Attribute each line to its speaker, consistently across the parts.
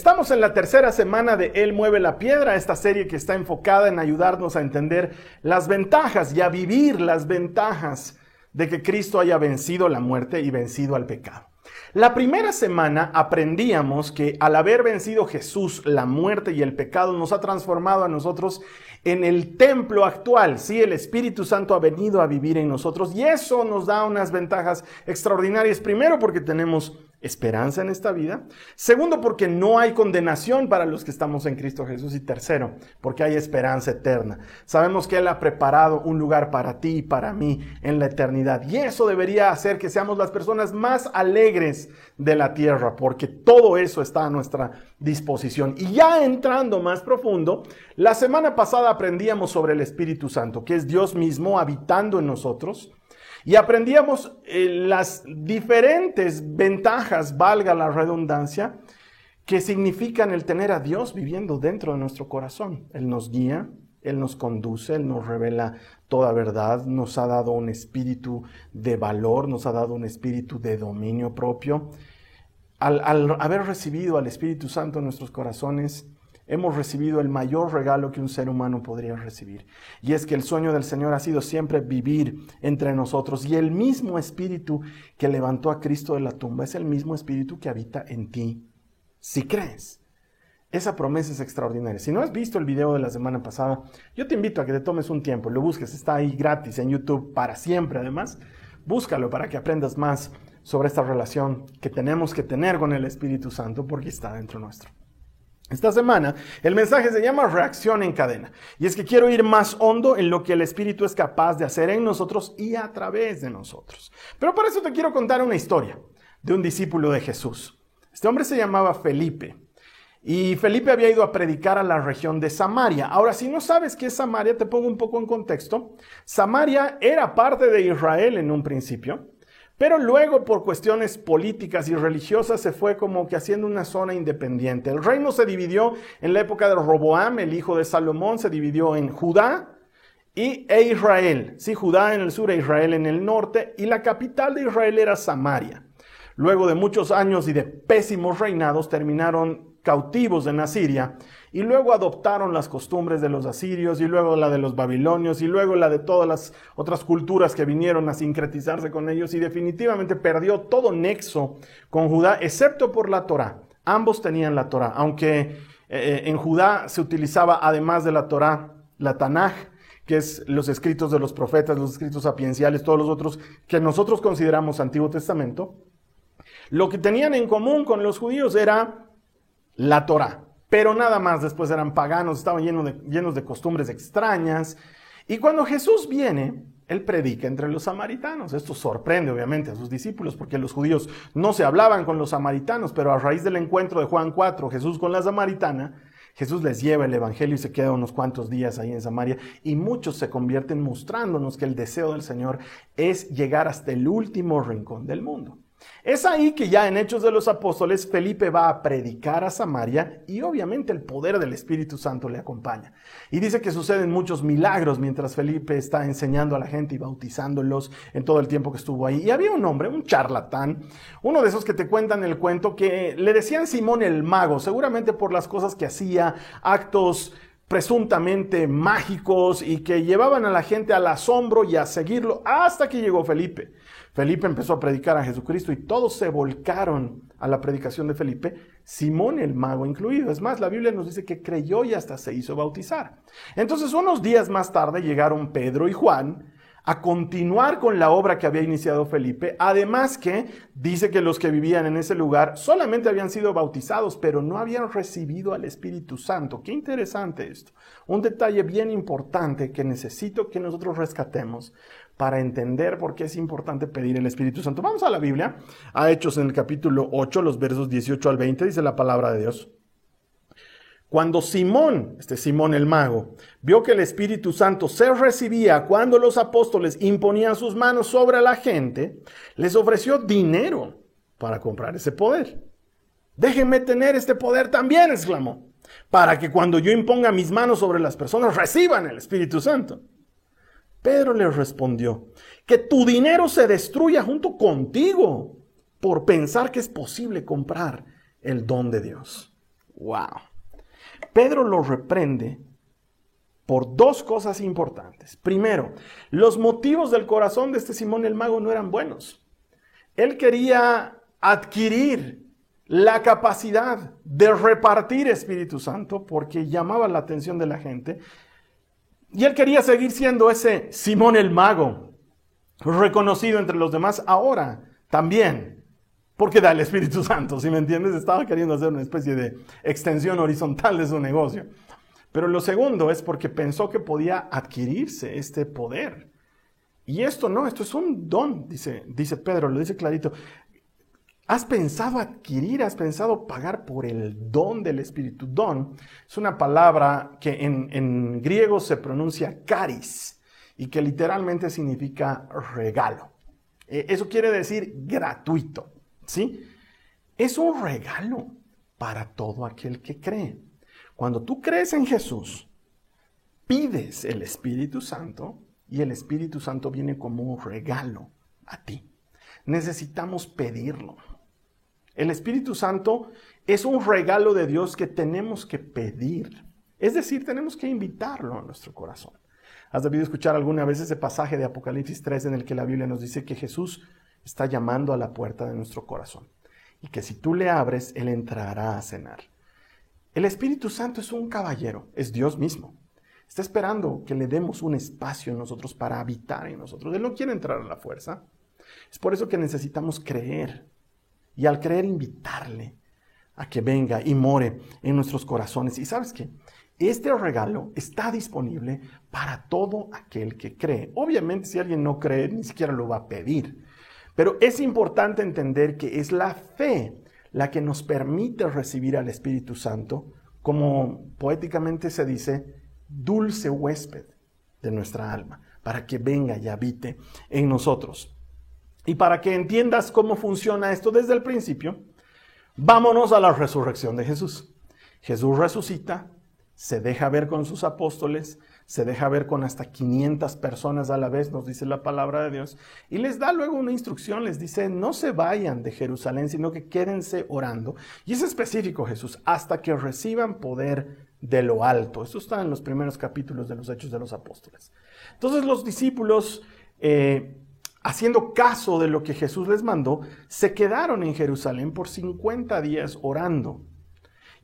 Speaker 1: Estamos en la tercera semana de Él mueve la piedra, esta serie que está enfocada en ayudarnos a entender las ventajas y a vivir las ventajas de que Cristo haya vencido la muerte y vencido al pecado. La primera semana aprendíamos que al haber vencido Jesús la muerte y el pecado nos ha transformado a nosotros en el templo actual. Sí, el Espíritu Santo ha venido a vivir en nosotros y eso nos da unas ventajas extraordinarias. Primero, porque tenemos esperanza en esta vida. Segundo, porque no hay condenación para los que estamos en Cristo Jesús. Y tercero, porque hay esperanza eterna. Sabemos que Él ha preparado un lugar para ti y para mí en la eternidad. Y eso debería hacer que seamos las personas más alegres de la tierra, porque todo eso está a nuestra disposición. Y ya entrando más profundo, la semana pasada aprendíamos sobre el Espíritu Santo, que es Dios mismo habitando en nosotros. Y aprendíamos las diferentes ventajas, valga la redundancia, que significan el tener a Dios viviendo dentro de nuestro corazón. Él nos guía, Él nos conduce, Él nos revela toda verdad, nos ha dado un espíritu de valor, nos ha dado un espíritu de dominio propio. Al haber recibido al Espíritu Santo en nuestros corazones, hemos recibido el mayor regalo que un ser humano podría recibir. Y es que el sueño del Señor ha sido siempre vivir entre nosotros. Y el mismo Espíritu que levantó a Cristo de la tumba es el mismo Espíritu que habita en ti, si crees. Esa promesa es extraordinaria. Si no has visto el video de la semana pasada, yo te invito a que te tomes un tiempo, lo busques, está ahí gratis en YouTube para siempre además. Búscalo para que aprendas más sobre esta relación que tenemos que tener con el Espíritu Santo porque está dentro nuestro. Esta semana el mensaje se llama reacción en cadena. Y es que quiero ir más hondo en lo que el Espíritu es capaz de hacer en nosotros y a través de nosotros. Pero para eso te quiero contar una historia de un discípulo de Jesús. Este hombre se llamaba Felipe. Y Felipe había ido a predicar a la región de Samaria. Ahora, si no sabes qué es Samaria, te pongo un poco en contexto. Samaria era parte de Israel en un principio. Pero luego, por cuestiones políticas y religiosas, se fue como que haciendo una zona independiente. El reino se dividió en la época de Roboam, el hijo de Salomón, se dividió en Judá e Israel. Sí, Judá en el sur e Israel en el norte, y la capital de Israel era Samaria. Luego de muchos años y de pésimos reinados, terminaron cautivos en Asiria, y luego adoptaron las costumbres de los asirios, y luego la de los babilonios, y luego la de todas las otras culturas que vinieron a sincretizarse con ellos, y definitivamente perdió todo nexo con Judá, excepto por la Torá. Ambos tenían la Torá, aunque en Judá se utilizaba, además de la Torá, la Tanaj, que es los escritos de los profetas, los escritos sapienciales, todos los otros que nosotros consideramos Antiguo Testamento. Lo que tenían en común con los judíos era la Torá. Pero nada más, después eran paganos, estaban llenos de costumbres extrañas. Y cuando Jesús viene, Él predica entre los samaritanos. Esto sorprende obviamente a sus discípulos, porque los judíos no se hablaban con los samaritanos, pero a raíz del encuentro de Juan 4, Jesús con la samaritana, Jesús les lleva el evangelio y se queda unos cuantos días ahí en Samaria, y muchos se convierten mostrándonos que el deseo del Señor es llegar hasta el último rincón del mundo. Es ahí que ya en Hechos de los Apóstoles Felipe va a predicar a Samaria y obviamente el poder del Espíritu Santo le acompaña. Y dice que suceden muchos milagros mientras Felipe está enseñando a la gente y bautizándolos en todo el tiempo que estuvo ahí. Y había un hombre, un charlatán, uno de esos que te cuentan el cuento, que le decían Simón el Mago, seguramente por las cosas que hacía, actos presuntamente mágicos y que llevaban a la gente al asombro y a seguirlo hasta que llegó Felipe. Felipe empezó a predicar a Jesucristo y todos se volcaron a la predicación de Felipe, Simón el Mago incluido. Es más, la Biblia nos dice que creyó y hasta se hizo bautizar. Entonces, unos días más tarde llegaron Pedro y Juan a continuar con la obra que había iniciado Felipe. Además que dice que los que vivían en ese lugar solamente habían sido bautizados, pero no habían recibido al Espíritu Santo. Qué interesante esto. Un detalle bien importante que necesito que nosotros rescatemos para entender por qué es importante pedir el Espíritu Santo. Vamos a la Biblia, a Hechos en el capítulo 8, los versos 18 al 20, dice la palabra de Dios. Cuando Simón el Mago, vio que el Espíritu Santo se recibía cuando los apóstoles imponían sus manos sobre la gente, les ofreció dinero para comprar ese poder. Déjenme tener este poder también, exclamó, para que cuando yo imponga mis manos sobre las personas reciban el Espíritu Santo. Pedro le respondió, que tu dinero se destruya junto contigo por pensar que es posible comprar el don de Dios. ¡Wow! Pedro lo reprende por dos cosas importantes. Primero, los motivos del corazón de este Simón el Mago no eran buenos. Él quería adquirir la capacidad de repartir Espíritu Santo porque llamaba la atención de la gente. Y él quería seguir siendo ese Simón el Mago, reconocido entre los demás ahora también, porque da el Espíritu Santo, ¿sí me entiendes? Estaba queriendo hacer una especie de extensión horizontal de su negocio. Pero lo segundo es porque pensó que podía adquirirse este poder. Y esto no, esto es un don, dice Pedro, lo dice clarito. ¿Has pensado adquirir, has pensado pagar por el don del Espíritu? Don es una palabra que en griego se pronuncia charis y que literalmente significa regalo. Eso quiere decir gratuito, ¿sí? Es un regalo para todo aquel que cree. Cuando tú crees en Jesús, pides el Espíritu Santo y el Espíritu Santo viene como un regalo a ti. Necesitamos pedirlo. El Espíritu Santo es un regalo de Dios que tenemos que pedir. Es decir, tenemos que invitarlo a nuestro corazón. ¿Has debido escuchar alguna vez ese pasaje de Apocalipsis 3 en el que la Biblia nos dice que Jesús está llamando a la puerta de nuestro corazón? Y que si tú le abres, Él entrará a cenar. El Espíritu Santo es un caballero, es Dios mismo. Está esperando que le demos un espacio en nosotros para habitar en nosotros. Él no quiere entrar a la fuerza. Es por eso que necesitamos creer. Y al creer, invitarle a que venga y more en nuestros corazones. ¿Y sabes qué? Este regalo está disponible para todo aquel que cree. Obviamente, si alguien no cree, ni siquiera lo va a pedir. Pero es importante entender que es la fe la que nos permite recibir al Espíritu Santo, como poéticamente se dice, dulce huésped de nuestra alma, para que venga y habite en nosotros. Y para que entiendas cómo funciona esto desde el principio, vámonos a la resurrección de Jesús. Jesús resucita, se deja ver con sus apóstoles, se deja ver con hasta 500 personas a la vez, nos dice la palabra de Dios, y les da luego una instrucción, les dice, no se vayan de Jerusalén, sino que quédense orando. Y es específico Jesús, hasta que reciban poder de lo alto. Esto está en los primeros capítulos de los Hechos de los Apóstoles. Entonces los discípulos, haciendo caso de lo que Jesús les mandó, se quedaron en Jerusalén por 50 días orando.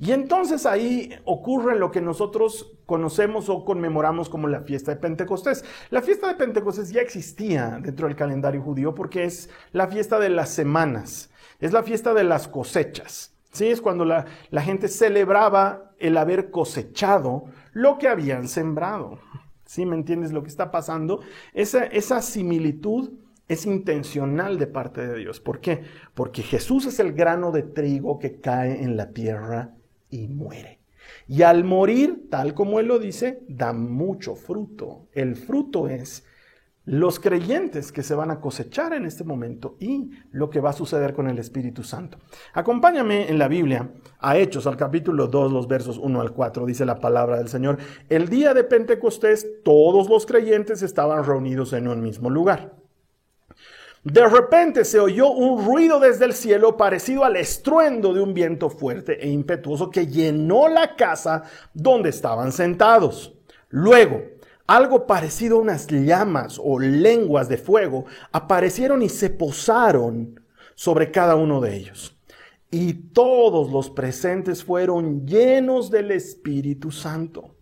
Speaker 1: Y entonces ahí ocurre lo que nosotros conocemos o conmemoramos como la fiesta de Pentecostés. La fiesta de Pentecostés ya existía dentro del calendario judío porque es la fiesta de las semanas, es la fiesta de las cosechas. Sí, es cuando la gente celebraba el haber cosechado lo que habían sembrado. ¿Sí me entiendes lo que está pasando? Esa similitud es intencional de parte de Dios. ¿Por qué? Porque Jesús es el grano de trigo que cae en la tierra y muere. Y al morir, tal como Él lo dice, da mucho fruto. El fruto es los creyentes que se van a cosechar en este momento y lo que va a suceder con el Espíritu Santo. Acompáñame en la Biblia a Hechos, al capítulo 2, los versos 1 al 4, dice la palabra del Señor. El día de Pentecostés, todos los creyentes estaban reunidos en un mismo lugar. De repente se oyó un ruido desde el cielo parecido al estruendo de un viento fuerte e impetuoso que llenó la casa donde estaban sentados. Luego, algo parecido a unas llamas o lenguas de fuego aparecieron y se posaron sobre cada uno de ellos. Y todos los presentes fueron llenos del Espíritu Santo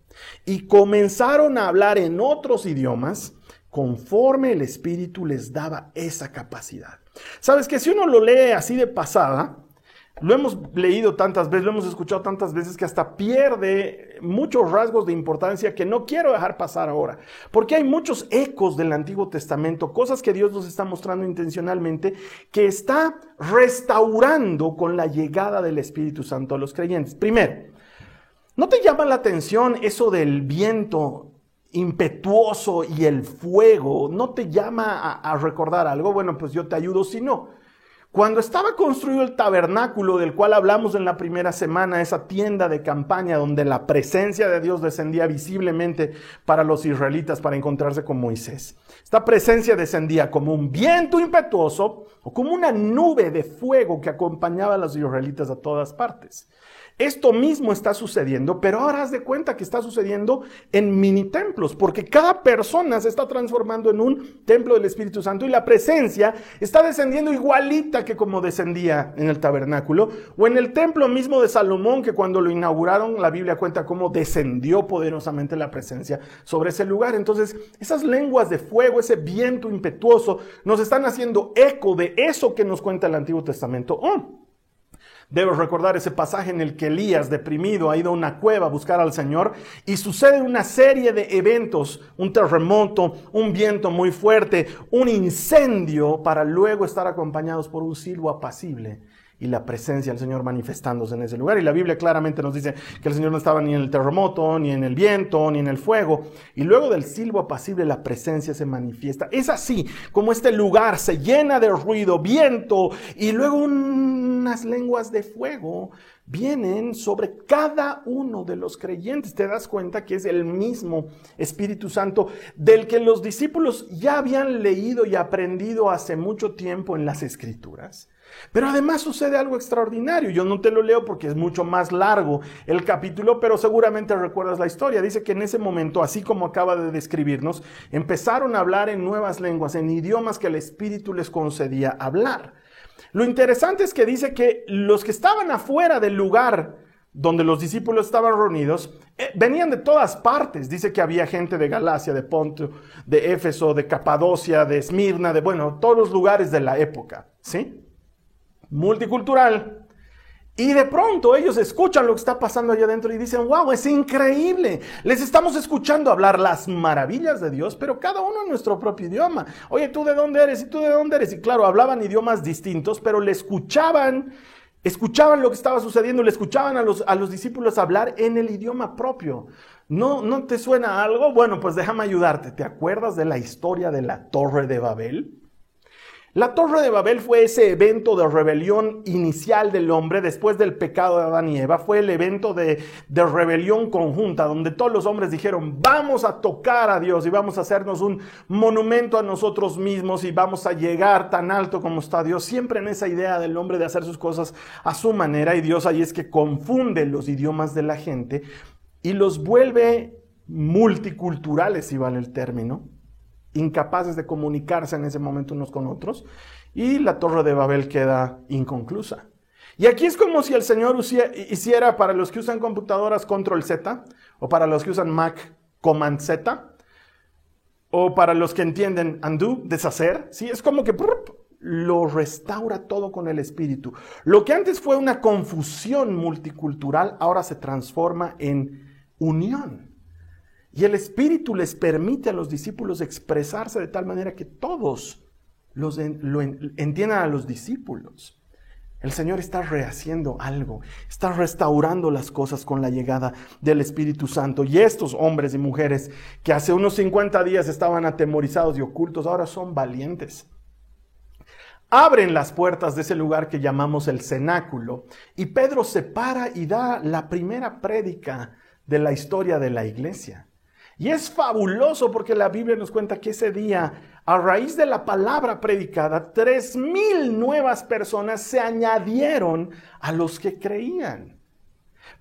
Speaker 1: y comenzaron a hablar en otros idiomas conforme el Espíritu les daba esa capacidad. Sabes que si uno lo lee así de pasada, lo hemos leído tantas veces, lo hemos escuchado tantas veces que hasta pierde muchos rasgos de importancia que no quiero dejar pasar ahora. Porque hay muchos ecos del Antiguo Testamento, cosas que Dios nos está mostrando intencionalmente, que está restaurando con la llegada del Espíritu Santo a los creyentes. Primero, ¿no te llama la atención eso del viento impetuoso y el fuego? ¿No te llama a recordar algo? Bueno, pues yo te ayudo si no. Cuando estaba construido el tabernáculo del cual hablamos en la primera semana, esa tienda de campaña donde la presencia de Dios descendía visiblemente para los israelitas para encontrarse con Moisés. Esta presencia descendía como un viento impetuoso o como una nube de fuego que acompañaba a los israelitas a todas partes. Esto mismo está sucediendo, pero ahora haz de cuenta que está sucediendo en mini templos, porque cada persona se está transformando en un templo del Espíritu Santo y la presencia está descendiendo igualita que como descendía en el tabernáculo o en el templo mismo de Salomón, que cuando lo inauguraron la Biblia cuenta cómo descendió poderosamente la presencia sobre ese lugar. Entonces esas lenguas de fuego, ese viento impetuoso nos están haciendo eco de eso que nos cuenta el Antiguo Testamento. Debes recordar ese pasaje en el que Elías, deprimido, ha ido a una cueva a buscar al Señor y sucede una serie de eventos, un terremoto, un viento muy fuerte, un incendio, para luego estar acompañados por un silbo apacible y la presencia del Señor manifestándose en ese lugar. Y la Biblia claramente nos dice que el Señor no estaba ni en el terremoto, ni en el viento, ni en el fuego. Y luego del silbo apacible la presencia se manifiesta. Es así como este lugar se llena de ruido, viento, y luego unas lenguas de fuego vienen sobre cada uno de los creyentes. Te das cuenta que es el mismo Espíritu Santo del que los discípulos ya habían leído y aprendido hace mucho tiempo en las Escrituras. Pero además sucede algo extraordinario. Yo no te lo leo porque es mucho más largo el capítulo, pero seguramente recuerdas la historia. Dice que en ese momento, así como acaba de describirnos, empezaron a hablar en nuevas lenguas, en idiomas que el Espíritu les concedía hablar. Lo interesante es que dice que los que estaban afuera del lugar donde los discípulos estaban reunidos, venían de todas partes. Dice que había gente de Galacia, de Ponto, de Éfeso, de Capadocia, de Esmirna, de todos los lugares de la época, ¿sí? Multicultural. Y de pronto ellos escuchan lo que está pasando allá adentro y dicen, wow, es increíble. Les estamos escuchando hablar las maravillas de Dios, pero cada uno en nuestro propio idioma. Oye, ¿tú de dónde eres? ¿Y tú de dónde eres? Y claro, hablaban idiomas distintos, pero le escuchaban lo que estaba sucediendo, le escuchaban a los discípulos hablar en el idioma propio. ¿No te suena algo? Bueno, pues déjame ayudarte. ¿Te acuerdas de la historia de la Torre de Babel? La Torre de Babel fue ese evento de rebelión inicial del hombre después del pecado de Adán y Eva. Fue el evento de rebelión conjunta donde todos los hombres dijeron, vamos a tocar a Dios y vamos a hacernos un monumento a nosotros mismos y vamos a llegar tan alto como está Dios. Siempre en esa idea del hombre de hacer sus cosas a su manera, y Dios ahí es que confunde los idiomas de la gente y los vuelve multiculturales, si vale el término, incapaces de comunicarse en ese momento unos con otros, y la Torre de Babel queda inconclusa. Y aquí es como si el Señor hiciera, para los que usan computadoras, Control Z, o para los que usan Mac, Command Z, o para los que entienden undo, deshacer, ¿sí? Es como que lo restaura todo con el Espíritu. Lo que antes fue una confusión multicultural, ahora se transforma en unión. Y el Espíritu les permite a los discípulos expresarse de tal manera que todos lo entiendan a los discípulos. El Señor está rehaciendo algo, está restaurando las cosas con la llegada del Espíritu Santo. Y estos hombres y mujeres que hace unos 50 días estaban atemorizados y ocultos, ahora son valientes. Abren las puertas de ese lugar que llamamos el cenáculo, y Pedro se para y da la primera prédica de la historia de la iglesia. Y es fabuloso porque la Biblia nos cuenta que ese día, a raíz de la palabra predicada, 3,000 nuevas personas se añadieron a los que creían.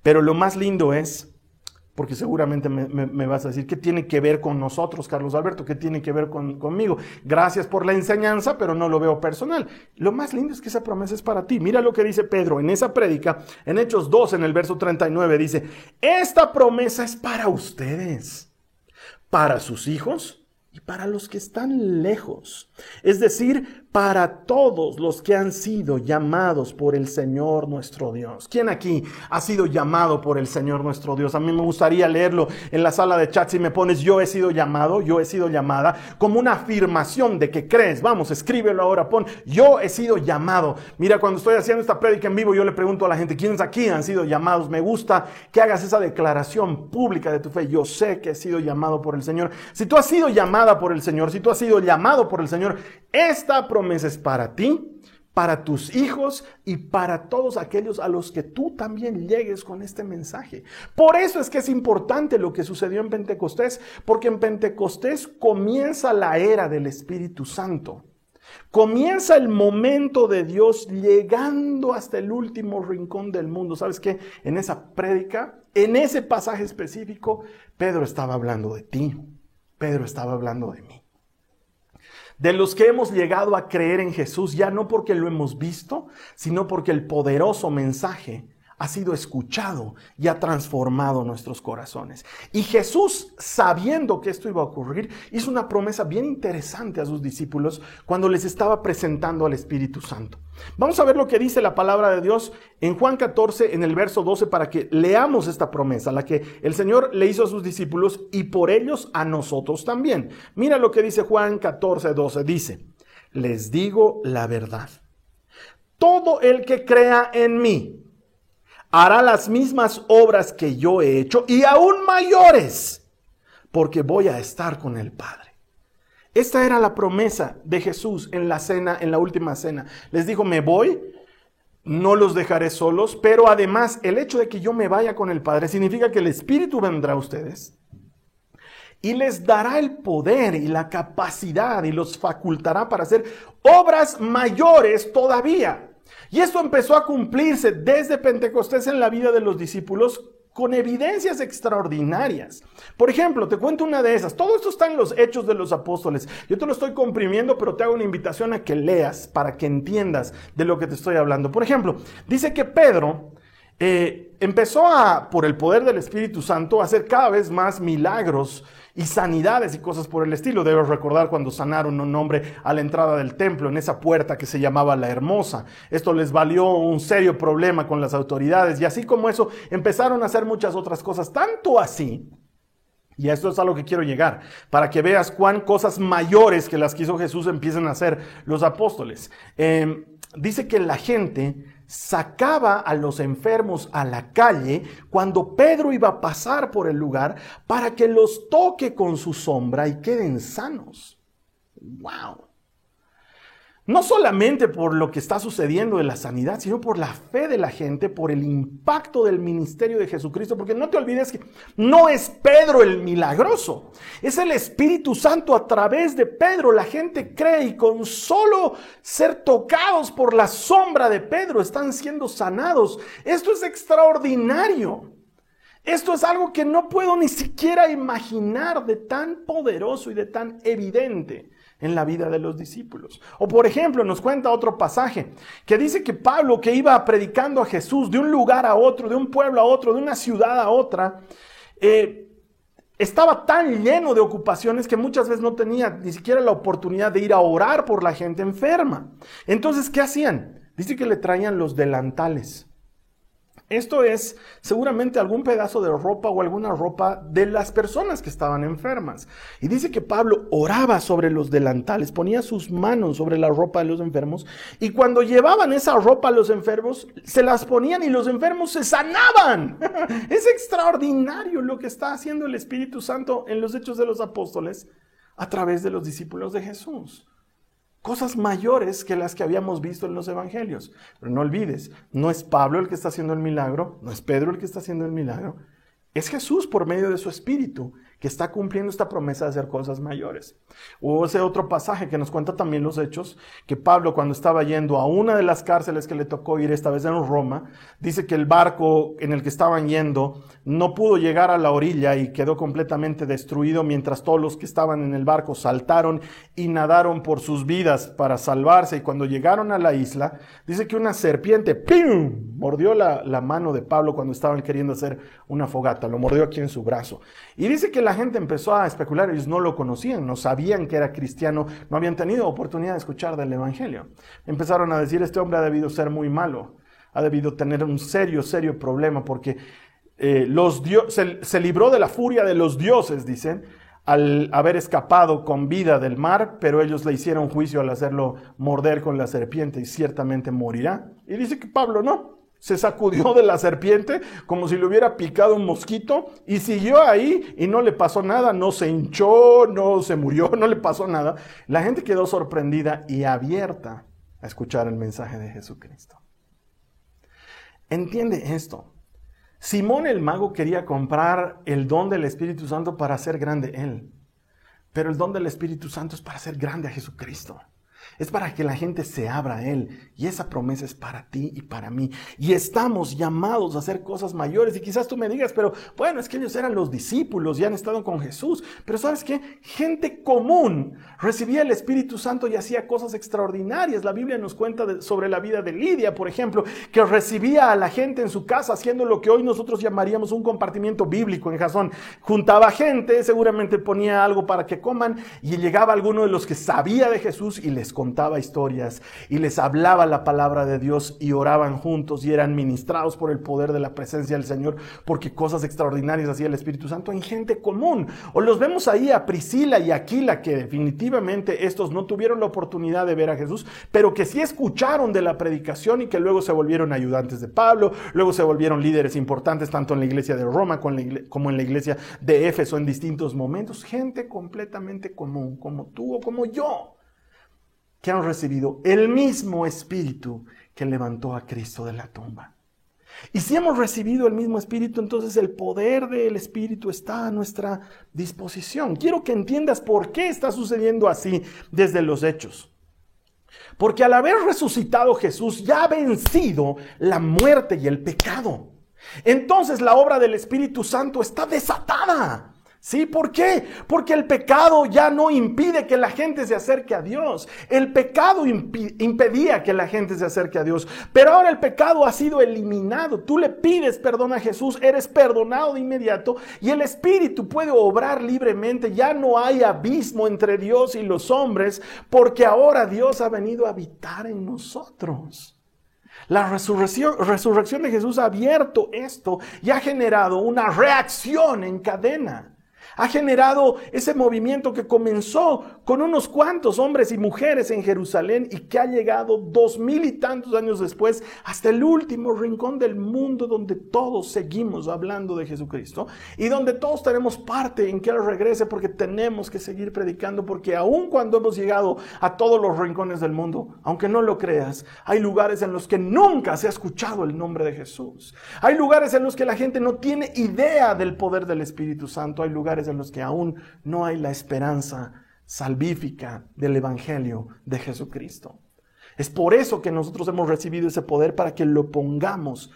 Speaker 1: Pero lo más lindo es, porque seguramente me vas a decir, ¿qué tiene que ver con nosotros, Carlos Alberto? ¿Qué tiene que ver conmigo? Gracias por la enseñanza, pero no lo veo personal. Lo más lindo es que esa promesa es para ti. Mira lo que dice Pedro en esa prédica, en Hechos 2, en el verso 39, dice, esta promesa es para ustedes, para sus hijos y para los que están lejos, es decir, para todos los que han sido llamados por el Señor nuestro Dios. ¿Quién aquí ha sido llamado por el Señor nuestro Dios? A mí me gustaría leerlo en la sala de chat. Si me pones yo he sido llamado, yo he sido llamada, como una afirmación de que crees. Vamos, escríbelo ahora, pon yo he sido llamado. Mira, cuando estoy haciendo esta prédica en vivo, yo le pregunto a la gente, ¿quiénes aquí han sido llamados? Me gusta que hagas esa declaración pública de tu fe. Yo sé que he sido llamado por el Señor. Si tú has sido llamada por el Señor, si tú has sido llamado por el Señor, esta promesa es para ti, para tus hijos y para todos aquellos a los que tú también llegues con este mensaje. Por eso es que es importante lo que sucedió en Pentecostés, porque en Pentecostés comienza la era del Espíritu Santo. Comienza el momento de Dios llegando hasta el último rincón del mundo. ¿Sabes qué? En esa prédica, en ese pasaje específico, Pedro estaba hablando de ti. Pedro estaba hablando de mí. De los que hemos llegado a creer en Jesús, ya no porque lo hemos visto, sino porque el poderoso mensaje ha sido escuchado y ha transformado nuestros corazones. Y Jesús, sabiendo que esto iba a ocurrir, hizo una promesa bien interesante a sus discípulos cuando les estaba presentando al Espíritu Santo. Vamos a ver lo que dice la palabra de Dios en Juan 14, en el verso 12, para que leamos esta promesa, la que el Señor le hizo a sus discípulos y por ellos a nosotros también. Mira lo que dice Juan 14, 12. Dice, les digo la verdad. Todo el que crea en mí hará las mismas obras que yo he hecho y aún mayores, porque voy a estar con el Padre. Esta era la promesa de Jesús en la cena, en la última cena. Les dijo, me voy, no los dejaré solos, pero además el hecho de que yo me vaya con el Padre significa que el Espíritu vendrá a ustedes y les dará el poder y la capacidad y los facultará para hacer obras mayores todavía. Y esto empezó a cumplirse desde Pentecostés en la vida de los discípulos con evidencias extraordinarias. Por ejemplo, te cuento una de esas. Todo esto está en los Hechos de los Apóstoles. Yo te lo estoy comprimiendo, pero te hago una invitación a que leas para que entiendas de lo que te estoy hablando. Por ejemplo, dice que Pedro empezó por el poder del Espíritu Santo, a hacer cada vez más milagros y sanidades y cosas por el estilo. Debes recordar cuando sanaron a un hombre a la entrada del templo, en esa puerta que se llamaba La Hermosa. Esto les valió un serio problema con las autoridades, y así como eso, empezaron a hacer muchas otras cosas, tanto así, y a esto es a lo que quiero llegar, para que veas cuán cosas mayores que las que hizo Jesús empiezan a hacer los apóstoles. Dice que la gente sacaba a los enfermos a la calle cuando Pedro iba a pasar por el lugar para que los toque con su sombra y queden sanos. ¡Wow! No solamente por lo que está sucediendo de la sanidad, sino por la fe de la gente, por el impacto del ministerio de Jesucristo, porque no te olvides que no es Pedro el milagroso, es el Espíritu Santo a través de Pedro. La gente cree y con solo ser tocados por la sombra de Pedro están siendo sanados. Esto es extraordinario. Esto es algo que no puedo ni siquiera imaginar de tan poderoso y de tan evidente en la vida de los discípulos. O por ejemplo, nos cuenta otro pasaje que dice que Pablo, que iba predicando a Jesús de un lugar a otro, de un pueblo a otro, de una ciudad a otra, estaba tan lleno de ocupaciones que muchas veces no tenía ni siquiera la oportunidad de ir a orar por la gente enferma. Entonces, ¿qué hacían? Dice que le traían los delantales. Esto es seguramente algún pedazo de ropa o alguna ropa de las personas que estaban enfermas. Y dice que Pablo oraba sobre los delantales, ponía sus manos sobre la ropa de los enfermos, y cuando llevaban esa ropa a los enfermos, se las ponían y los enfermos se sanaban. Es extraordinario lo que está haciendo el Espíritu Santo en los Hechos de los Apóstoles a través de los discípulos de Jesús. Cosas mayores que las que habíamos visto en los evangelios. Pero no olvides, no es Pablo el que está haciendo el milagro, no es Pedro el que está haciendo el milagro, es Jesús por medio de su Espíritu que está cumpliendo esta promesa de hacer cosas mayores. Hubo ese otro pasaje que nos cuenta también los Hechos, que Pablo, cuando estaba yendo a una de las cárceles que le tocó ir, esta vez en Roma, dice que el barco en el que estaban yendo no pudo llegar a la orilla y quedó completamente destruido, mientras todos los que estaban en el barco saltaron y nadaron por sus vidas para salvarse. Y cuando llegaron a la isla, dice que una serpiente ¡pum!, mordió la mano de Pablo cuando estaban queriendo hacer una fogata, lo mordió aquí en su brazo. Y dice que la gente empezó a especular, ellos no lo conocían, no sabían que era cristiano, no habían tenido oportunidad de escuchar del evangelio. Empezaron a decir, este hombre ha debido ser muy malo, ha debido tener un serio problema, porque se libró de la furia de los dioses, dicen, al haber escapado con vida del mar, pero ellos le hicieron juicio al hacerlo morder con la serpiente y ciertamente morirá. Y dice que Pablo no. Se sacudió de la serpiente como si le hubiera picado un mosquito y siguió ahí y no le pasó nada, no se hinchó, no se murió, no le pasó nada. La gente quedó sorprendida y abierta a escuchar el mensaje de Jesucristo. Entiende esto. Simón el mago quería comprar el don del Espíritu Santo para hacer grande él, pero el don del Espíritu Santo es para hacer grande a Jesucristo. Es para que la gente se abra a Él. Y esa promesa es para ti y para mí. Y estamos llamados a hacer cosas mayores. Y quizás tú me digas, pero bueno, es que ellos eran los discípulos y han estado con Jesús. Pero ¿sabes qué? Gente común recibía el Espíritu Santo y hacía cosas extraordinarias. La Biblia nos cuenta sobre la vida de Lidia, por ejemplo, que recibía a la gente en su casa haciendo lo que hoy nosotros llamaríamos un compartimiento bíblico en Jasón. Juntaba gente, seguramente ponía algo para que coman y llegaba alguno de los que sabía de Jesús y les contaba historias y les hablaba la palabra de Dios y oraban juntos y eran ministrados por el poder de la presencia del Señor, porque cosas extraordinarias hacía el Espíritu Santo en gente común. O los vemos ahí a Priscila y Aquila, que definitivamente estos no tuvieron la oportunidad de ver a Jesús, pero que sí escucharon de la predicación y que luego se volvieron ayudantes de Pablo, luego se volvieron líderes importantes tanto en la iglesia de Roma como en la iglesia de Éfeso en distintos momentos. Gente completamente común, como tú o como yo, que han recibido el mismo Espíritu que levantó a Cristo de la tumba. Y si hemos recibido el mismo Espíritu, entonces el poder del Espíritu está a nuestra disposición. Quiero que entiendas por qué está sucediendo así desde los Hechos. Porque al haber resucitado Jesús ya ha vencido la muerte y el pecado. Entonces la obra del Espíritu Santo está desatada. ¿Sí? ¿Por qué? Porque el pecado ya no impide que la gente se acerque a Dios. El pecado impedía que la gente se acerque a Dios. Pero ahora el pecado ha sido eliminado. Tú le pides perdón a Jesús, eres perdonado de inmediato y el Espíritu puede obrar libremente. Ya no hay abismo entre Dios y los hombres, porque ahora Dios ha venido a habitar en nosotros. La resurrección de Jesús ha abierto esto y ha generado una reacción en cadena. Ha generado ese movimiento que comenzó con unos cuantos hombres y mujeres en Jerusalén y que ha llegado 2000 y tantos años después hasta el último rincón del mundo, donde todos seguimos hablando de Jesucristo y donde todos tenemos parte en que Él regrese, porque tenemos que seguir predicando, porque aun cuando hemos llegado a todos los rincones del mundo, aunque no lo creas, hay lugares en los que nunca se ha escuchado el nombre de Jesús. Hay lugares en los que la gente no tiene idea del poder del Espíritu Santo. Hay lugares en los que aún no hay la esperanza salvífica del Evangelio de Jesucristo. Es por eso que nosotros hemos recibido ese poder, para que lo pongamos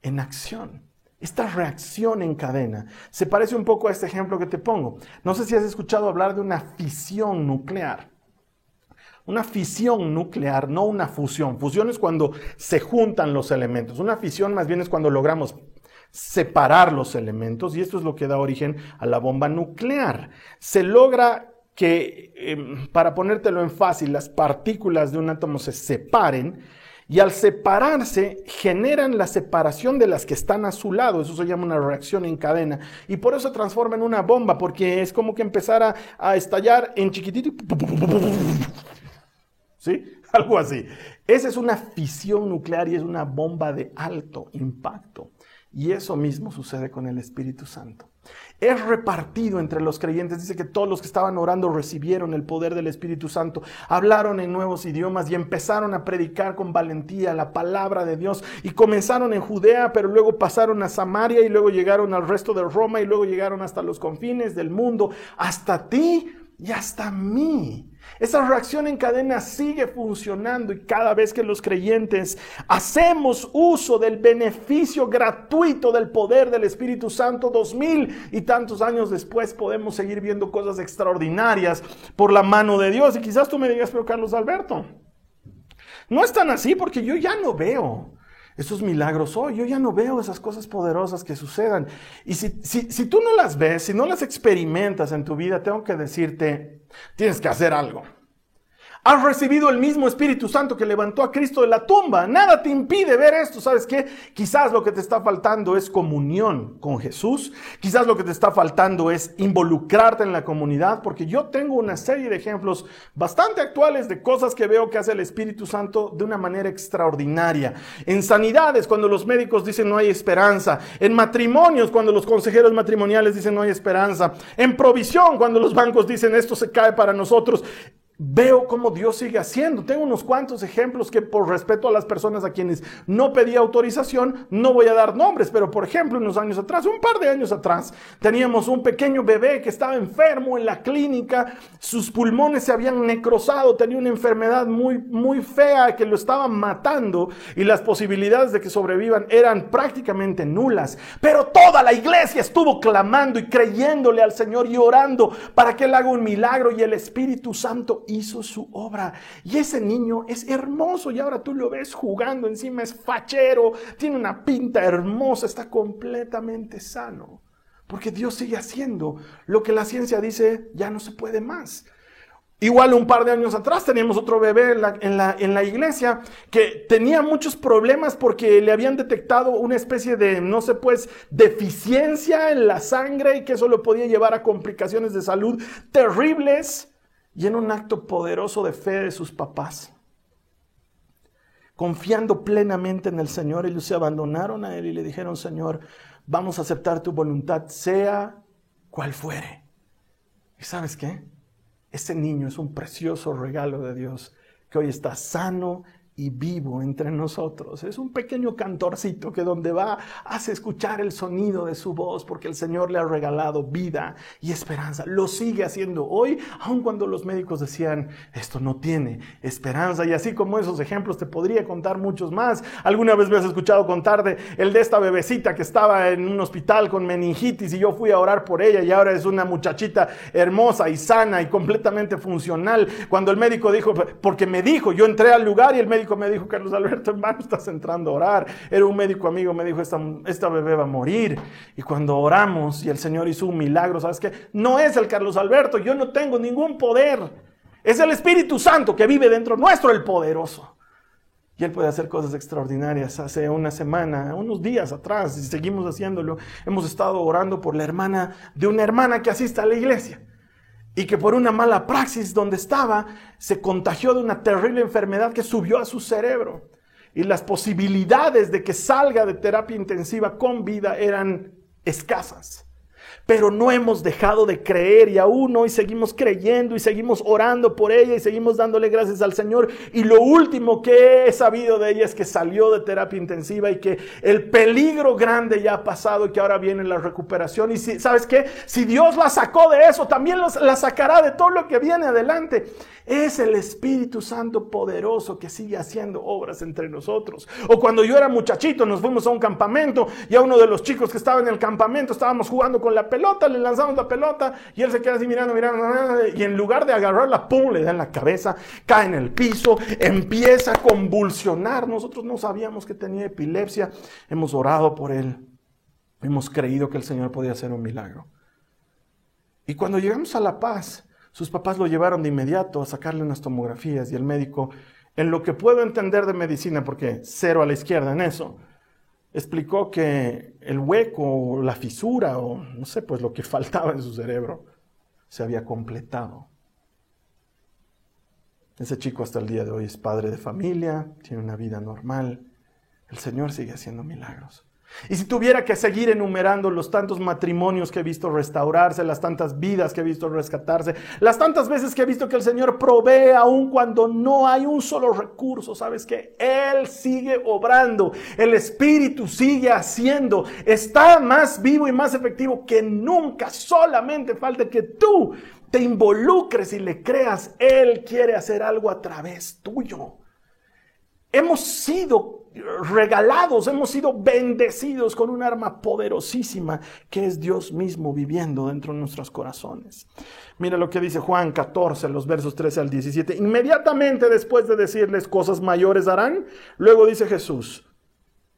Speaker 1: en acción. Esta reacción en cadena se parece un poco a este ejemplo que te pongo. No sé si has escuchado hablar de una fisión nuclear. Una fisión nuclear, no una fusión. Fusión es cuando se juntan los elementos. Una fisión más bien es cuando logramos separar los elementos, y esto es lo que da origen a la bomba nuclear. Se logra que, para ponértelo en fácil, las partículas de un átomo se separen, y al separarse generan la separación de las que están a su lado. Eso se llama una reacción en cadena, y por eso se transforma en una bomba, porque es como que empezara a estallar en chiquitito y... ¿Sí? Algo así. Esa es una fisión nuclear y es una bomba de alto impacto. Y eso mismo sucede con el Espíritu Santo. Es repartido entre los creyentes. Dice que todos los que estaban orando recibieron el poder del Espíritu Santo, hablaron en nuevos idiomas y empezaron a predicar con valentía la palabra de Dios. Y comenzaron en Judea, pero luego pasaron a Samaria y luego llegaron al resto de Roma y luego llegaron hasta los confines del mundo, hasta ti y hasta mí. Esa reacción en cadena sigue funcionando, y cada vez que los creyentes hacemos uso del beneficio gratuito del poder del Espíritu Santo, 2000 y tantos años después podemos seguir viendo cosas extraordinarias por la mano de Dios. Y quizás tú me digas, pero Carlos Alberto, no es tan así, porque yo ya no veo esos milagros hoy, yo ya no veo esas cosas poderosas que sucedan. Y si tú no las ves, si no las experimentas en tu vida, tengo que decirte, tienes que hacer algo. Has recibido el mismo Espíritu Santo que levantó a Cristo de la tumba. Nada te impide ver esto. ¿Sabes qué? Quizás lo que te está faltando es comunión con Jesús. Quizás lo que te está faltando es involucrarte en la comunidad, porque yo tengo una serie de ejemplos bastante actuales de cosas que veo que hace el Espíritu Santo de una manera extraordinaria. En sanidades, cuando los médicos dicen no hay esperanza. En matrimonios, cuando los consejeros matrimoniales dicen no hay esperanza. En provisión, cuando los bancos dicen esto se cae para nosotros. veo cómo Dios sigue haciendo. Tengo unos cuantos ejemplos que por respeto a las personas a quienes no pedí autorización, no voy a dar nombres, pero por ejemplo, unos años atrás, un par de años atrás, teníamos un pequeño bebé que estaba enfermo en la clínica, sus pulmones se habían necrosado, tenía una enfermedad muy fea que lo estaba matando y las posibilidades de que sobrevivan eran prácticamente nulas, pero toda la iglesia estuvo clamando y creyéndole al Señor y orando para que Él haga un milagro, y el Espíritu Santo hizo su obra. Y ese niño es hermoso, y ahora tú lo ves jugando, encima es fachero, tiene una pinta hermosa, está completamente sano, porque Dios sigue haciendo lo que la ciencia dice ya no se puede más. Igual un par de años atrás teníamos otro bebé en la iglesia que tenía muchos problemas porque le habían detectado una especie de, no sé pues, deficiencia en la sangre, y que eso lo podía llevar a complicaciones de salud terribles. Y en un acto poderoso de fe de sus papás, confiando plenamente en el Señor, ellos se abandonaron a Él y le dijeron: Señor, vamos a aceptar tu voluntad, sea cual fuere. ¿Y sabes qué? Ese niño es un precioso regalo de Dios, que hoy está sano y vivo entre nosotros. Es un pequeño cantorcito que donde va hace escuchar el sonido de su voz, porque el Señor le ha regalado vida y esperanza. Lo sigue haciendo hoy, aun cuando los médicos decían: esto no tiene esperanza. Y así como esos ejemplos te podría contar muchos más. Alguna vez me has escuchado contar el de esta bebecita que estaba en un hospital con meningitis, y yo fui a orar por ella, y ahora es una muchachita hermosa y sana y completamente funcional. Cuando el médico dijo, porque me dijo, yo entré al lugar y el médico me dijo: Carlos Alberto, hermano, estás entrando a orar. Era un médico amigo, me dijo: esta bebé va a morir. Y cuando oramos y el Señor hizo un milagro, ¿sabes qué? No es el Carlos Alberto, yo no tengo ningún poder. Es el Espíritu Santo que vive dentro nuestro, el poderoso. Y Él puede hacer cosas extraordinarias. Hace una semana, unos días atrás, y seguimos haciéndolo, hemos estado orando por la hermana de una hermana que asiste a la iglesia, y que por una mala praxis donde estaba, se contagió de una terrible enfermedad que subió a su cerebro. Y las posibilidades de que salga de terapia intensiva con vida eran escasas. Pero no hemos dejado de creer, y aún hoy seguimos creyendo y seguimos orando por ella y seguimos dándole gracias al Señor. Y lo último que he sabido de ella es que salió de terapia intensiva y que el peligro grande ya ha pasado y que ahora viene la recuperación. Y ¿sabes qué? Si Dios la sacó de eso, también la sacará de todo lo que viene adelante. Es el Espíritu Santo poderoso que sigue haciendo obras entre nosotros. O cuando yo era muchachito, nos fuimos a un campamento, y a uno de los chicos que estaba en el campamento estábamos jugando con la pelota, le lanzamos la pelota y él se queda así mirando, y en lugar de agarrarla, ¡pum!, le da en la cabeza, cae en el piso, empieza a convulsionar. Nosotros no sabíamos que tenía epilepsia. Hemos orado por él, hemos creído que el Señor podía hacer un milagro. Y cuando llegamos a La Paz, sus papás lo llevaron de inmediato a sacarle unas tomografías, y el médico, en lo que puedo entender de medicina, porque cero a la izquierda en eso, explicó que el hueco, o la fisura, o no sé, pues lo que faltaba en su cerebro, se había completado. Ese chico hasta el día de hoy es padre de familia, tiene una vida normal. El Señor sigue haciendo milagros. Y si tuviera que seguir enumerando los tantos matrimonios que he visto restaurarse, las tantas vidas que he visto rescatarse, las tantas veces que he visto que el Señor provee aun cuando no hay un solo recurso, ¿sabes qué? Él sigue obrando, el Espíritu sigue haciendo, está más vivo y más efectivo que nunca. Solamente falta que tú te involucres y le creas. Él quiere hacer algo a través tuyo. Hemos sido regalados, hemos sido bendecidos con un arma poderosísima que es Dios mismo viviendo dentro de nuestros corazones. Mira lo que dice Juan 14, los versos 13 al 17. Inmediatamente después de decirles: cosas mayores harán, luego dice Jesús: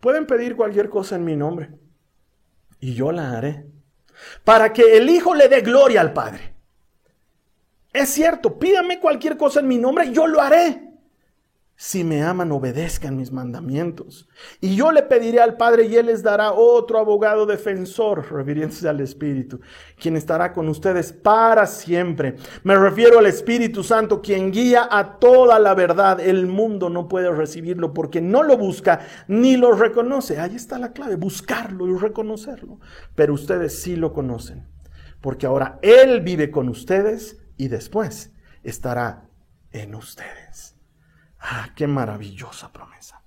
Speaker 1: pueden pedir cualquier cosa en mi nombre y yo la haré, para que el Hijo le dé gloria al Padre. Es cierto, pídame cualquier cosa en mi nombre y yo lo haré. Si me aman, obedezcan mis mandamientos. Y yo le pediré al Padre, y Él les dará otro abogado defensor, refiriéndose al Espíritu, quien estará con ustedes para siempre. Me refiero al Espíritu Santo, quien guía a toda la verdad. El mundo no puede recibirlo porque no lo busca ni lo reconoce. Ahí está la clave, buscarlo y reconocerlo. Pero ustedes sí lo conocen, porque ahora Él vive con ustedes y después estará en ustedes. Ah, qué maravillosa promesa.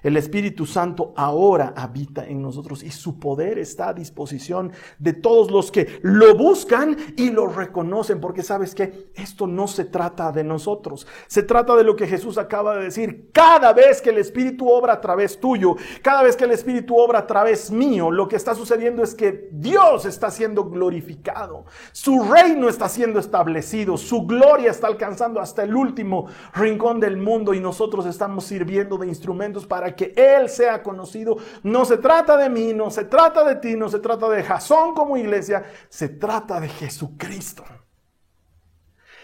Speaker 1: El Espíritu Santo ahora habita en nosotros y su poder está a disposición de todos los que lo buscan y lo reconocen, porque sabes que esto no se trata de nosotros, se trata de lo que Jesús acaba de decir. Cada vez que el Espíritu obra a través tuyo, cada vez que el Espíritu obra a través mío, lo que está sucediendo es que Dios está siendo glorificado, su reino está siendo establecido, su gloria está alcanzando hasta el último rincón del mundo y nosotros estamos sirviendo de instrumentos para que Él sea conocido. No se trata de mí, no se trata de ti, no se trata de Jasón como iglesia, se trata de Jesucristo.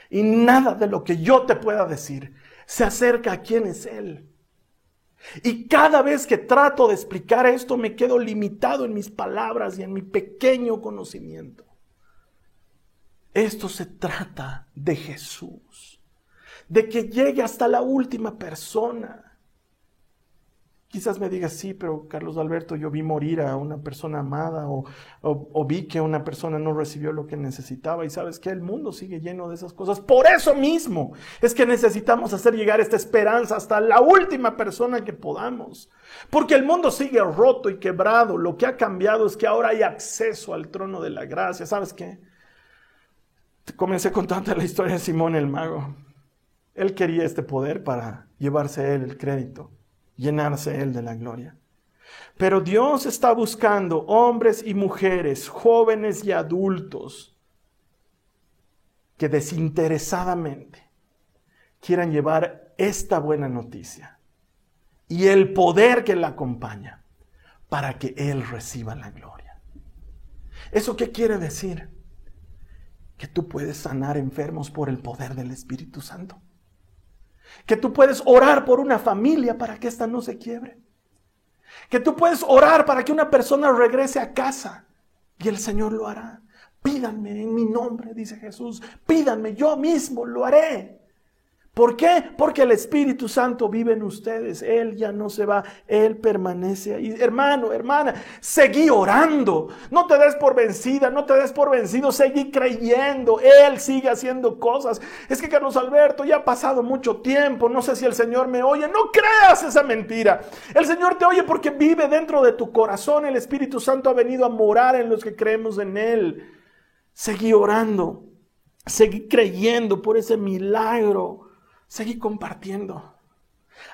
Speaker 1: Y nada de lo que yo te pueda decir se acerca a quién es Él. Y cada vez que trato de explicar esto me quedo limitado en mis palabras y en mi pequeño conocimiento. Esto se trata de Jesús, de que llegue hasta la última persona. Quizás me digas, sí, pero Carlos Alberto, yo vi morir a una persona amada o vi que una persona no recibió lo que necesitaba. Y sabes que el mundo sigue lleno de esas cosas. Por eso mismo es que necesitamos hacer llegar esta esperanza hasta la última persona que podamos. Porque el mundo sigue roto y quebrado. Lo que ha cambiado es que ahora hay acceso al trono de la gracia. ¿Sabes qué? Comencé contando la historia de Simón el mago. Él quería este poder para llevarse él el crédito, llenarse él de la gloria. Pero Dios está buscando hombres y mujeres, jóvenes y adultos, que desinteresadamente quieran llevar esta buena noticia y el poder que la acompaña para que Él reciba la gloria. ¿Eso qué quiere decir? Que tú puedes sanar enfermos por el poder del Espíritu Santo. Que tú puedes orar por una familia para que ésta no se quiebre. Que tú puedes orar para que una persona regrese a casa y el Señor lo hará. Pídanme en mi nombre, dice Jesús. Pídanme, yo mismo lo haré. ¿Por qué? Porque el Espíritu Santo vive en ustedes. Él ya no se va, Él permanece ahí. Hermano, hermana, seguí orando. No te des por vencida, no te des por vencido. Seguí creyendo. Él sigue haciendo cosas. Es que Carlos Alberto, ya ha pasado mucho tiempo. No sé si el Señor me oye. No creas esa mentira. El Señor te oye porque vive dentro de tu corazón. El Espíritu Santo ha venido a morar en los que creemos en Él. Seguí orando. Seguí creyendo por ese milagro. Seguí compartiendo,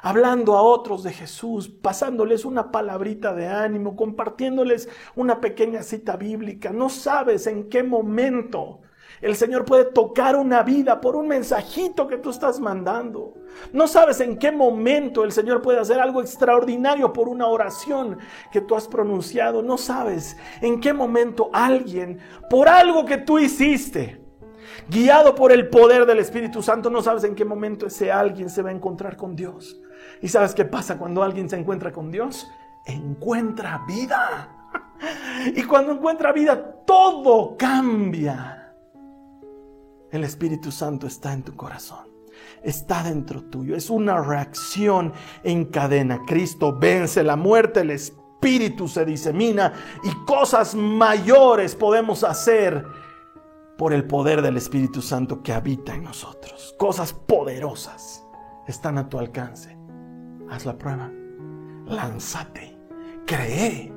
Speaker 1: hablando a otros de Jesús, pasándoles una palabrita de ánimo, compartiéndoles una pequeña cita bíblica. No sabes en qué momento el Señor puede tocar una vida por un mensajito que tú estás mandando. No sabes en qué momento el Señor puede hacer algo extraordinario por una oración que tú has pronunciado. No sabes en qué momento alguien, por algo que tú hiciste, guiado por el poder del Espíritu Santo, no sabes en qué momento ese alguien se va a encontrar con Dios. ¿Y sabes qué pasa cuando alguien se encuentra con Dios? Encuentra vida. Y cuando encuentra vida, todo cambia. El Espíritu Santo está en tu corazón, está dentro tuyo. Es una reacción en cadena. Cristo vence la muerte, el Espíritu se disemina y cosas mayores podemos hacer por el poder del Espíritu Santo que habita en nosotros. Cosas poderosas están a tu alcance. Haz la prueba. Lánzate. Cree.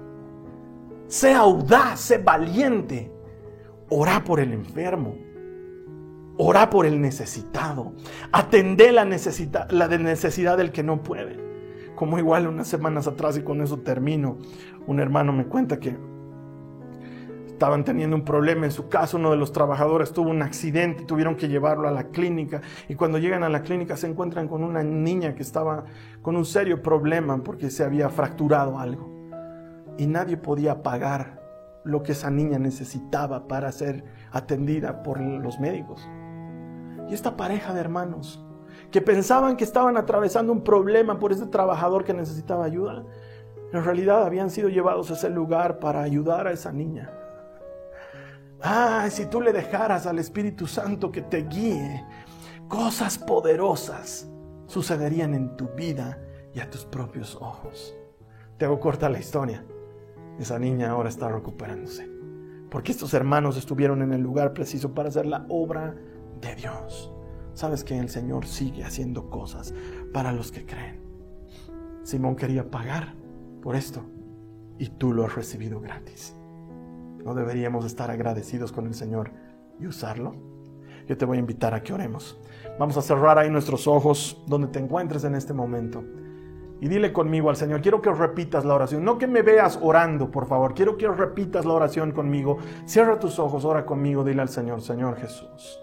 Speaker 1: Sé audaz, sé valiente. Ora por el enfermo. Ora por el necesitado. Atendé la necesidad del que no puede. Como igual unas semanas atrás, y con eso termino, un hermano me cuenta que estaban teniendo un problema en su casa. Uno de los trabajadores tuvo un accidente, tuvieron que llevarlo a la clínica, y cuando llegan a la clínica se encuentran con una niña que estaba con un serio problema porque se había fracturado algo y nadie podía pagar lo que esa niña necesitaba para ser atendida por los médicos. Y esta pareja de hermanos que pensaban que estaban atravesando un problema por ese trabajador que necesitaba ayuda, en realidad habían sido llevados a ese lugar para ayudar a esa niña. Si tú le dejaras al Espíritu Santo que te guíe, cosas poderosas sucederían en tu vida y a tus propios ojos. Te hago corta la historia. Esa niña ahora está recuperándose, porque estos hermanos estuvieron en el lugar preciso para hacer la obra de Dios. sabes que el Señor sigue haciendo cosas para los que creen. Simón quería pagar por esto y tú lo has recibido gratis. ¿No deberíamos estar agradecidos con el Señor y usarlo? Yo te voy a invitar a que oremos. Vamos a cerrar ahí nuestros ojos donde te encuentres en este momento. Y dile conmigo al Señor, quiero que repitas la oración. No que me veas orando, por favor. Quiero que repitas la oración conmigo. Cierra tus ojos, ora conmigo. Dile al Señor, Señor Jesús,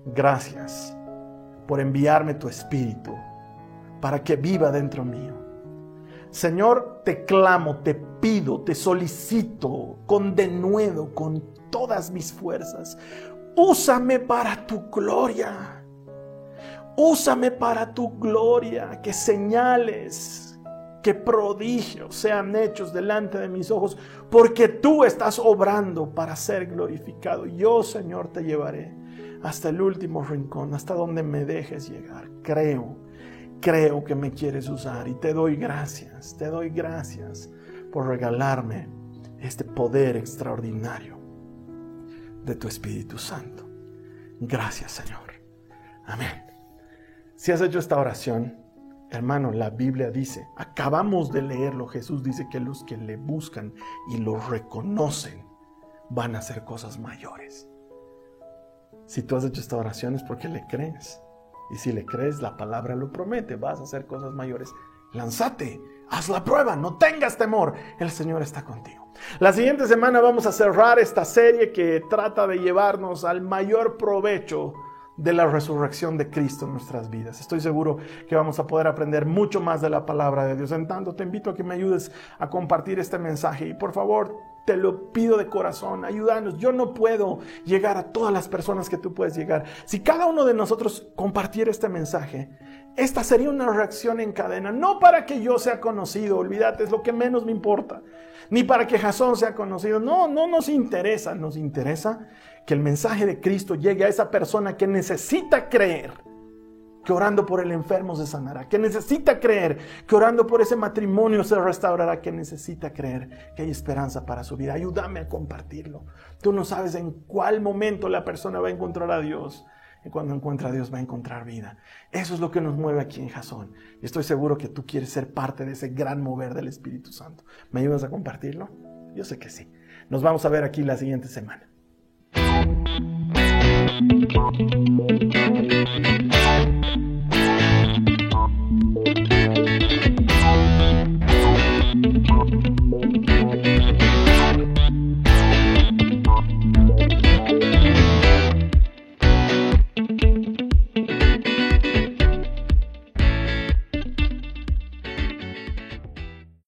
Speaker 1: gracias por enviarme tu Espíritu para que viva dentro mío. Señor, te clamo, te pido, te solicito con denuedo, con todas mis fuerzas. Úsame para tu gloria. Úsame para tu gloria, que señales, que prodigios sean hechos delante de mis ojos, porque tú estás obrando para ser glorificado. Yo, Señor, te llevaré hasta el último rincón, hasta donde me dejes llegar. Creo que me quieres usar y te doy gracias por regalarme este poder extraordinario de tu Espíritu Santo. Gracias, Señor. Amén. Si has hecho esta oración, hermano, la Biblia dice, acabamos de leerlo, Jesús dice que los que le buscan y lo reconocen van a hacer cosas mayores. Si tú has hecho esta oración es porque le crees. Y si le crees, la palabra lo promete, vas a hacer cosas mayores. Lánzate, haz la prueba, no tengas temor, el Señor está contigo. La siguiente semana vamos a cerrar esta serie que trata de llevarnos al mayor provecho de la resurrección de Cristo en nuestras vidas. Estoy seguro que vamos a poder aprender mucho más de la palabra de Dios. En tanto, te invito a que me ayudes a compartir este mensaje y por favor, te lo pido de corazón, ayúdanos. Yo no puedo llegar a todas las personas que tú puedes llegar. Si cada uno de nosotros compartiera este mensaje, esta sería una reacción en cadena, no para que yo sea conocido, olvídate, es lo que menos me importa, ni para que Jasón sea conocido, no nos interesa que el mensaje de Cristo llegue a esa persona que necesita creer que orando por el enfermo se sanará, que necesita creer que orando por ese matrimonio se restaurará, que necesita creer que hay esperanza para su vida. Ayúdame a compartirlo. Tú no sabes en cuál momento la persona va a encontrar a Dios. Y cuando encuentra a Dios va a encontrar vida. Eso es lo que nos mueve aquí en Jasón. Y estoy seguro que tú quieres ser parte de ese gran mover del Espíritu Santo. ¿Me ayudas a compartirlo? Yo sé que sí. Nos vamos a ver aquí la siguiente semana.